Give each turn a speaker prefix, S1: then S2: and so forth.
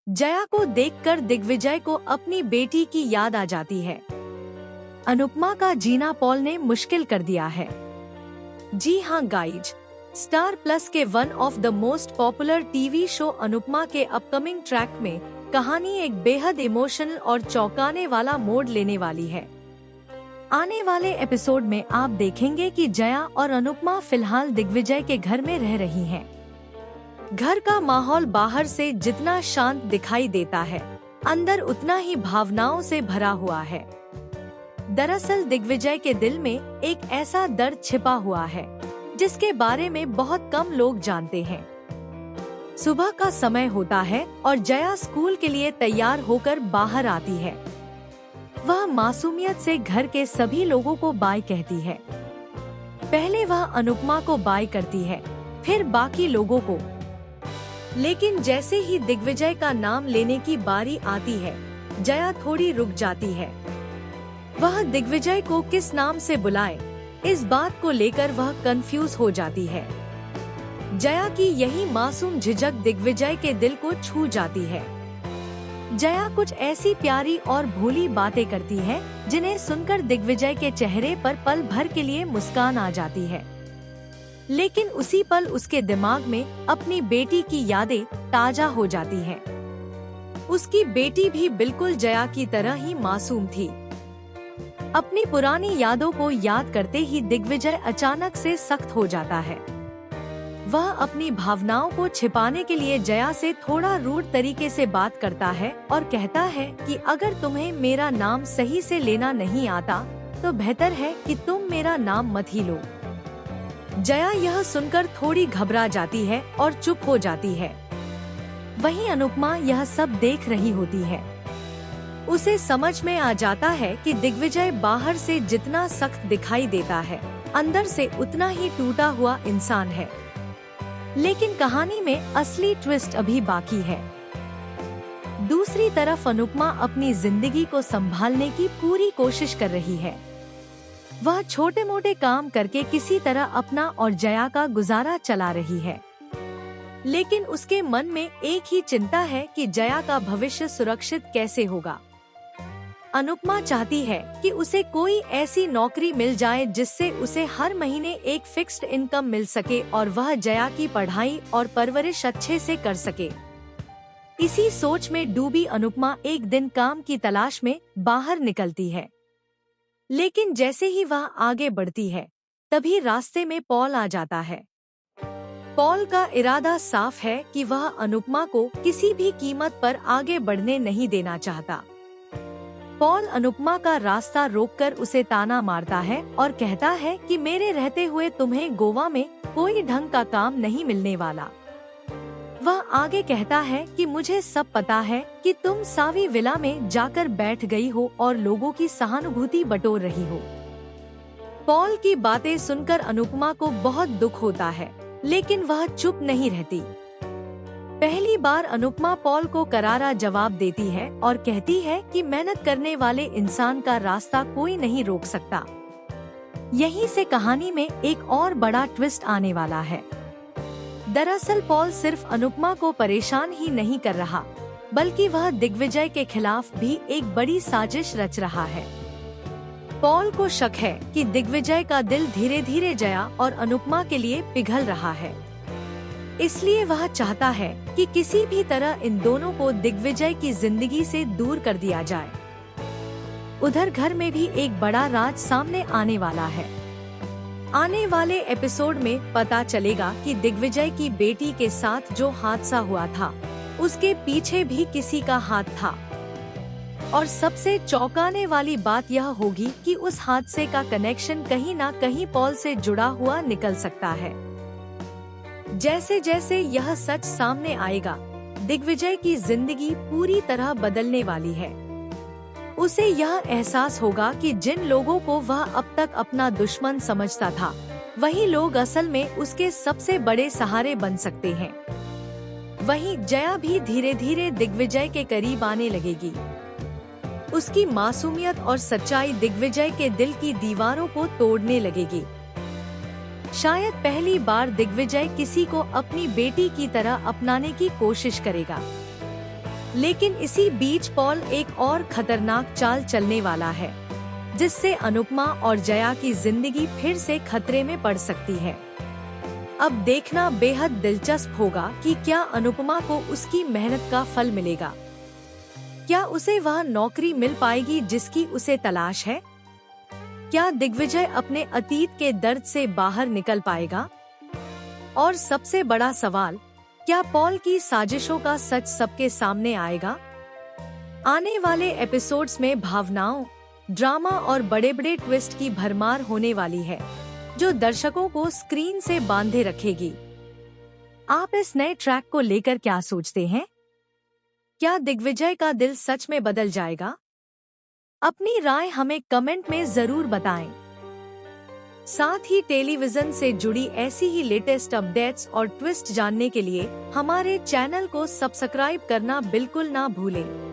S1: जया को देखकर दिग्विजय को अपनी बेटी की याद आ जाती है। अनुपमा का जीना पॉल ने मुश्किल कर दिया है। जी हाँ गाइज, स्टार प्लस के one of the most popular TV show Anupama के अपकमिंग ट्रैक में कहानी एक बेहद इमोशनल और चौंकाने वाला मोड़ लेने वाली है। आने वाले एपिसोड में आप देखेंगे कि जया और अनुपमा फिलहाल दिग्विजय के घर में रह रही हैं। घर का माहौल बाहर से जितना शांत दिखाई देता है, अंदर उतना ही भावनाओं से भरा हुआ है। दरअसल दिग्विजय के दिल में एक ऐसा दर्द छिपा हुआ है जिसके बारे में बहुत कम लोग जानते हैं। सुबह का समय होता है और जया स्कूल के लिए तैयार होकर बाहर आती है। वह मासूमियत से घर के सभी लोगों को बाय कहती है। पहले वह अनुपमा को बाय करती है, फिर बाकी लोगों को। लेकिन जैसे ही दिग्विजय का नाम लेने की बारी आती है, जया थोड़ी रुक जाती है। वह दिग्विजय को किस नाम से बुलाए, इस बात को लेकर वह कंफ्यूज हो जाती है। जया की यही मासूम झिझक दिग्विजय के दिल को छू जाती है। जया कुछ ऐसी प्यारी और भोली बातें करती है जिन्हें सुनकर दिग्विजय के चेहरे पर पल भर के लिए मुस्कान आ जाती है। लेकिन उसी पल उसके दिमाग में अपनी बेटी की यादें ताजा हो जाती हैं। उसकी बेटी भी बिल्कुल जया की तरह ही मासूम थी। अपनी पुरानी यादों को याद करते ही दिग्विजय अचानक से सख्त हो जाता है। वह अपनी भावनाओं को छिपाने के लिए जया से थोड़ा रूड तरीके से बात करता है और कहता है कि अगर तुम्हें मेरा नाम सही से लेना नहीं आता तो बेहतर है कि तुम मेरा नाम मत ही लो। जया यह सुनकर थोड़ी घबरा जाती है और चुप हो जाती है। वहीं अनुपमा यह सब देख रही होती है। उसे समझ में आ जाता है कि दिग्विजय बाहर से जितना सख्त दिखाई देता है, अंदर से उतना ही टूटा हुआ इंसान है। लेकिन कहानी में असली ट्विस्ट अभी बाकी है। दूसरी तरफ अनुपमा अपनी जिंदगी को संभालने की पूरी कोशिश कर रही है। वह छोटे मोटे काम करके किसी तरह अपना और जया का गुजारा चला रही है। लेकिन उसके मन में एक ही चिंता है कि जया का भविष्य सुरक्षित कैसे होगा। अनुपमा चाहती है कि उसे कोई ऐसी नौकरी मिल जाए जिससे उसे हर महीने एक फिक्स्ड इनकम मिल सके और वह जया की पढ़ाई और परवरिश अच्छे से कर सके। इसी सोच में डूबी अनुपमा एक दिन काम की तलाश में बाहर निकलती है। लेकिन जैसे ही वह आगे बढ़ती है, तभी रास्ते में पॉल आ जाता है। पॉल का इरादा साफ है कि वह अनुपमा को किसी भी कीमत पर आगे बढ़ने नहीं देना चाहता। पॉल अनुपमा का रास्ता रोककर उसे ताना मारता है और कहता है कि मेरे रहते हुए तुम्हें गोवा में कोई ढंग का काम नहीं मिलने वाला। वह आगे कहता है कि मुझे सब पता है कि तुम सावी विला में जाकर बैठ गई हो और लोगों की सहानुभूति बटोर रही हो। पॉल की बातें सुनकर अनुपमा को बहुत दुख होता है, लेकिन वह चुप नहीं रहती। पहली बार अनुपमा पॉल को करारा जवाब देती है और कहती है कि मेहनत करने वाले इंसान का रास्ता कोई नहीं रोक सकता। यहीं से कहानी में एक और बड़ा ट्विस्ट आने वाला है। दरअसल पॉल सिर्फ अनुपमा को परेशान ही नहीं कर रहा, बल्कि वह दिग्विजय के खिलाफ भी एक बड़ी साजिश रच रहा है। पॉल को शक है कि दिग्विजय का दिल धीरे धीरे जया और अनुपमा के लिए पिघल रहा है। इसलिए वह चाहता है कि किसी भी तरह इन दोनों को दिग्विजय की जिंदगी से दूर कर दिया जाए। उधर घर में भी एक बड़ा राज सामने आने वाला है। आने वाले एपिसोड में पता चलेगा कि दिग्विजय की बेटी के साथ जो हादसा हुआ था, उसके पीछे भी किसी का हाथ था। और सबसे चौंकाने वाली बात यह होगी कि उस हादसे का कनेक्शन कहीं ना कहीं पॉल से जुड़ा हुआ निकल सकता है। जैसे जैसे यह सच सामने आएगा, दिग्विजय की जिंदगी पूरी तरह बदलने वाली है। उसे यह एहसास होगा कि जिन लोगों को वह अब तक अपना दुश्मन समझता था, वही लोग असल में उसके सबसे बड़े सहारे बन सकते हैं। वहीं जया भी धीरे धीरे दिग्विजय के करीब आने लगेगी। उसकी मासूमियत और सच्चाई दिग्विजय के दिल की दीवारों को तोड़ने लगेगी। शायद पहली बार दिग्विजय किसी को अपनी बेटी की तरह अपनाने की कोशिश करेगा। लेकिन इसी बीच पॉल एक और खतरनाक चाल चलने वाला है, जिससे अनुपमा और जया की जिंदगी फिर से खतरे में पड़ सकती है। अब देखना बेहद दिलचस्प होगा कि क्या अनुपमा को उसकी मेहनत का फल मिलेगा। क्या उसे वह नौकरी मिल पाएगी जिसकी उसे तलाश है? क्या दिग्विजय अपने अतीत के दर्द से बाहर निकल पाएगा? और सबसे बड़ा सवाल, क्या पॉल की साजिशों का सच सबके सामने आएगा? आने वाले एपिसोड्स में भावनाओं, ड्रामा और बड़े बड़े ट्विस्ट की भरमार होने वाली है, जो दर्शकों को स्क्रीन से बांधे रखेगी। आप इस नए ट्रैक को लेकर क्या सोचते हैं? क्या दिग्विजय का दिल सच में बदल जाएगा? अपनी राय हमें कमेंट में जरूर बताएं। साथ ही टेलीविजन से जुड़ी ऐसी ही लेटेस्ट अपडेट्स और ट्विस्ट जानने के लिए हमारे चैनल को सब्सक्राइब करना बिल्कुल ना भूलें।